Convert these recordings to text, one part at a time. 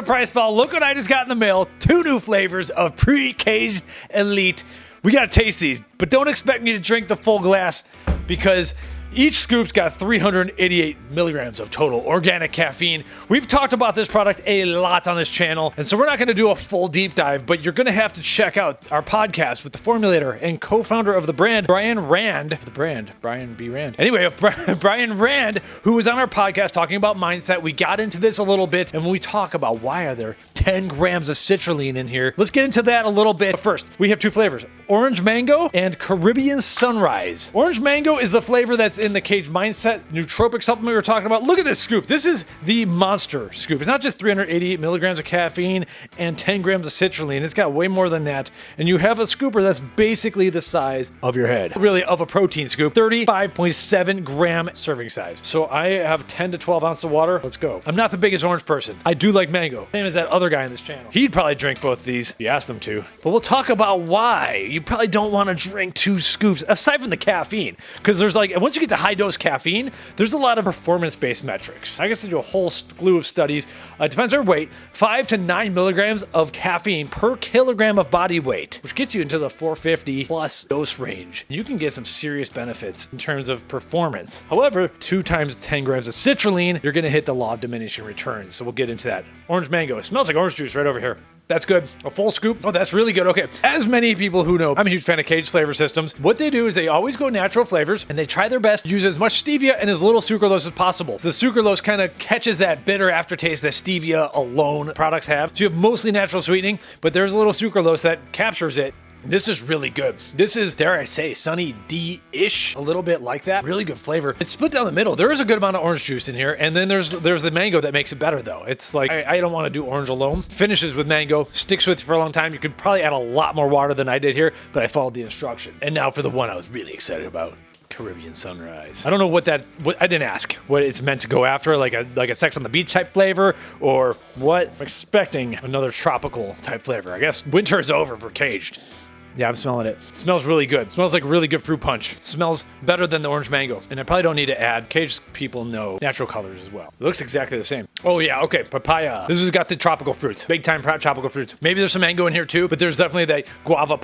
PricePlow. Look what I just got in the mail. 2 new flavors of Pre-Kaged Elite. We gotta taste these, but don't expect me to drink the full glass because each scoop's got 388 milligrams of total organic caffeine. We've talked about this product a lot on this channel, and so we're not going to do a full deep dive, but you're going to have to check out our podcast with the formulator and co-founder of the brand, Brian Rand. Brian B. Rand. Anyway, of Brian Rand, who was on our podcast talking about mindset. We got into this a little bit, and when we talk about why are there 10 grams of citrulline in here, let's get into that a little bit. But first, we have 2 flavors, Orange Mango and Caribbean Sunrise. Orange Mango is the flavor that's in the Kaged Mindset nootropic supplement we were talking about. Look at this scoop. This is the monster scoop. It's not just 388 milligrams of caffeine and 10 grams of citrulline. It's got way more than that. And you have a scooper that's basically the size of your head. Really, of a protein scoop. 35.7 gram serving size. So I have 10 to 12 ounces of water. Let's go. I'm not the biggest orange person. I do like mango. Same as that other guy on this channel. He'd probably drink both these if you asked him to. But we'll talk about why. You probably don't want to drink 2 scoops, aside from the caffeine. Because there's like, once you get to high dose caffeine, there's a lot of performance-based metrics. I guess they do a whole slew of studies. It depends on your weight. 5 to 9 milligrams of caffeine per kilogram of body weight, which gets you into the 450 plus dose range. You can get some serious benefits in terms of performance. However, 2 times 10 grams of citrulline, you're going to hit the law of diminishing returns. So we'll get into that. Orange mango. It smells like orange juice right over here. That's good. A full scoop. Oh, that's really good. Okay. As many people who know, I'm a huge fan of Kaged flavor systems. What they do is they always go natural flavors and they try their best to use as much stevia and as little sucralose as possible. So the sucralose kind of catches that bitter aftertaste that stevia alone products have. So you have mostly natural sweetening, but there's a little sucralose that captures it. This is really good. This is, dare I say, Sunny D-ish, a little bit like that. Really good flavor. It's split down the middle. There is a good amount of orange juice in here, and then there's the mango that makes it better, though. It's like, I don't want to do orange alone. Finishes with mango, sticks with you for a long time. You could probably add a lot more water than I did here, but I followed the instruction. And now for the one I was really excited about. Caribbean Sunrise. I don't know what I didn't ask what it's meant to go after, like a Sex on the Beach type flavor, or what. I'm expecting another tropical type flavor. I guess winter is over for Kaged. Yeah, I'm smelling it. It smells really good. It smells like really good fruit punch. It smells better than the orange mango. And I probably don't need to add. Caged people know natural colors as well. It looks exactly the same. Oh yeah, okay, papaya. This has got the tropical fruits. Big time tropical fruits. Maybe there's some mango in here too, but there's definitely that guava,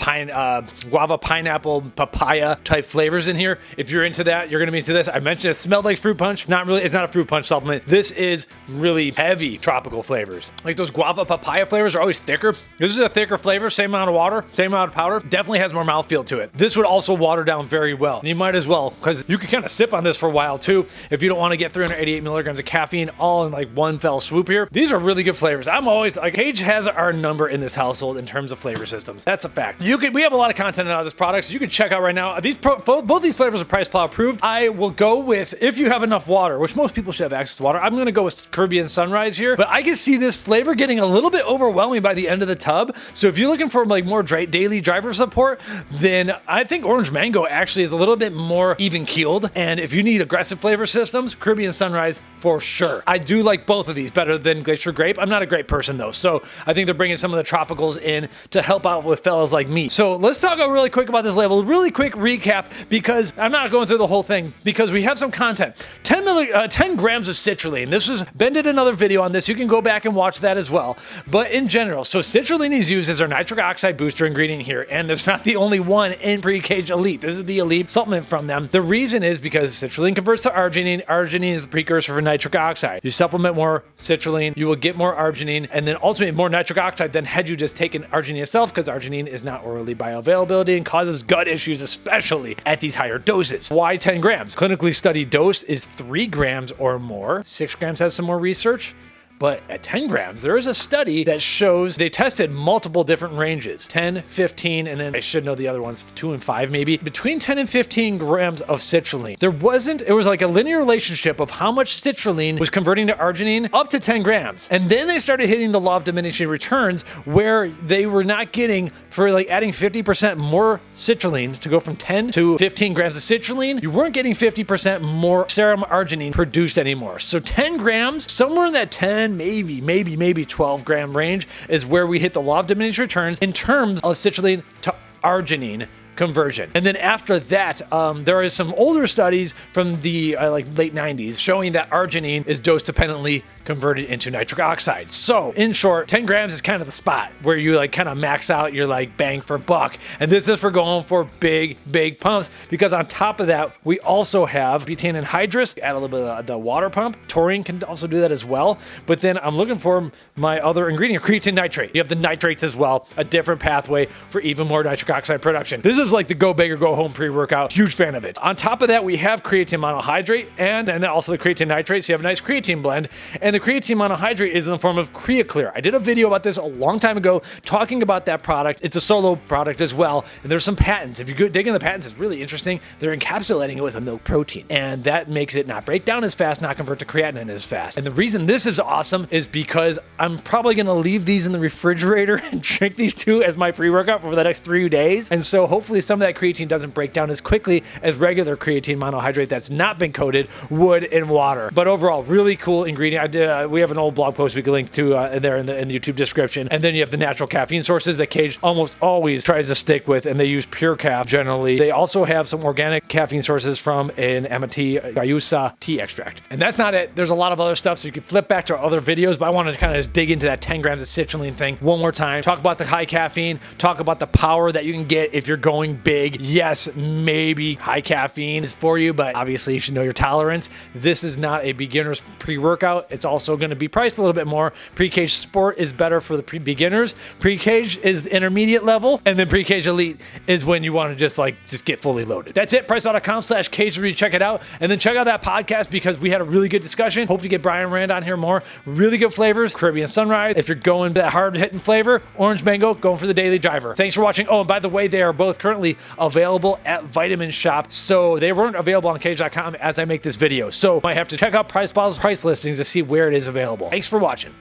pineapple, papaya type flavors in here. If you're into that, you're gonna be into this. I mentioned it smelled like fruit punch. Not really, it's not a fruit punch supplement. This is really heavy tropical flavors. Like those guava papaya flavors are always thicker. This is a thicker flavor, same amount of water, same amount of powder. Definitely has more mouthfeel to it. This would also water down very well. And you might as well, because you can kind of sip on this for a while too, if you don't want to get 388 milligrams of caffeine all in like one fell swoop here. These are really good flavors. I'm always like, Kaged has our number in this household in terms of flavor systems. That's a fact. We have a lot of content on this product, so you can check out right now. Both these flavors are PricePlow approved. I will go with, if you have enough water, which most people should have access to water, I'm going to go with Caribbean Sunrise here, but I can see this flavor getting a little bit overwhelming by the end of the tub. So if you're looking for like more daily driver support, then I think Orange Mango actually is a little bit more even keeled. And if you need aggressive flavor systems, Caribbean Sunrise for sure. I do like both of these better than Glacier Grape. I'm not a grape person though, so I think they're bringing some of the tropicals in to help out with fellas like me. So let's talk really quick about this label. Really quick recap, because I'm not going through the whole thing because we have some content. 10 grams of citrulline. Ben did another video on this. You can go back and watch that as well. But in general, so citrulline is used as our nitric oxide booster ingredient here, and there's not the only one in Pre-Kaged Elite. This is the Elite supplement from them. The reason is because citrulline converts to arginine. Arginine is the precursor for nitric oxide. You supplement more citrulline, you will get more arginine, and then ultimately more nitric oxide than had you just taken arginine itself, because arginine is not orally bioavailability and causes gut issues, especially at these higher doses. Why 10 grams? Clinically studied dose is 3 grams or more. 6 grams has some more research. But at 10 grams, there is a study that shows they tested multiple different ranges, 10, 15, and then I should know the other ones, 2 and 5 maybe. Between 10 and 15 grams of citrulline, it was like a linear relationship of how much citrulline was converting to arginine up to 10 grams. And then they started hitting the law of diminishing returns where they were not getting, for like adding 50% more citrulline to go from 10 to 15 grams of citrulline, you weren't getting 50% more serum arginine produced anymore. So 10 grams, somewhere in that 10, maybe 12 gram range is where we hit the law of diminishing returns in terms of citrulline to arginine conversion. And then after that, there are some older studies from the late 90s showing that arginine is dose dependently converted into nitric oxide. So in short, 10 grams is kind of the spot where you like kind of max out your like bang for buck. And this is for going for big pumps, because on top of that, we also have butane anhydrous, add a little bit of the water pump. Taurine can also do that as well. But then I'm looking for my other ingredient, creatine nitrate. You have the nitrates as well, a different pathway for even more nitric oxide production. This is like the go big or go home pre-workout. Huge fan of it. On top of that, we have creatine monohydrate and then also the creatine nitrate. So you have a nice creatine blend. And the creatine monohydrate is in the form of CreaClear. I did a video about this a long time ago talking about that product. It's a solo product as well. And there's some patents. If you go dig in the patents, it's really interesting. They're encapsulating it with a milk protein. And that makes it not break down as fast, not convert to creatinine as fast. And the reason this is awesome is because I'm probably going to leave these in the refrigerator and drink these two as my pre-workout for the next 3 days. And so hopefully some of that creatine doesn't break down as quickly as regular creatine monohydrate that's not been coated would in water. But overall, really cool ingredient. I did. We have an old blog post we can link to there in the YouTube description. And then you have the natural caffeine sources that Kaged almost always tries to stick with, and they use pure calf generally. They also have some organic caffeine sources from an Amati Guayusa tea extract. And that's not it. There's a lot of other stuff, so you can flip back to our other videos, but I wanted to kind of just dig into that 10 grams of citrulline thing one more time. Talk about the high caffeine, talk about the power that you can get if you're going big. Yes, maybe high caffeine is for you, but obviously you should know your tolerance. This is not a beginner's pre-workout. It's also going to be priced a little bit more. Pre-Kaged Sport is better for the beginners. Pre-Kaged is the intermediate level, and then Pre-Kaged Elite is when you want to just get fully loaded. That's it. PricePlow.com/Kaged. Check it out, and then check out that podcast because we had a really good discussion. Hope to get Brian Rand on here more. Really good flavors. Caribbean Sunrise. If you're going that hard hitting flavor, Orange Mango, going for the Daily Driver. Thanks for watching. Oh, and by the way, they are both currently available at Vitamin Shop. So they weren't available on Kaged.com as I make this video. So I might have to check out PricePlow's price listings to see where it is available. Thanks for watching.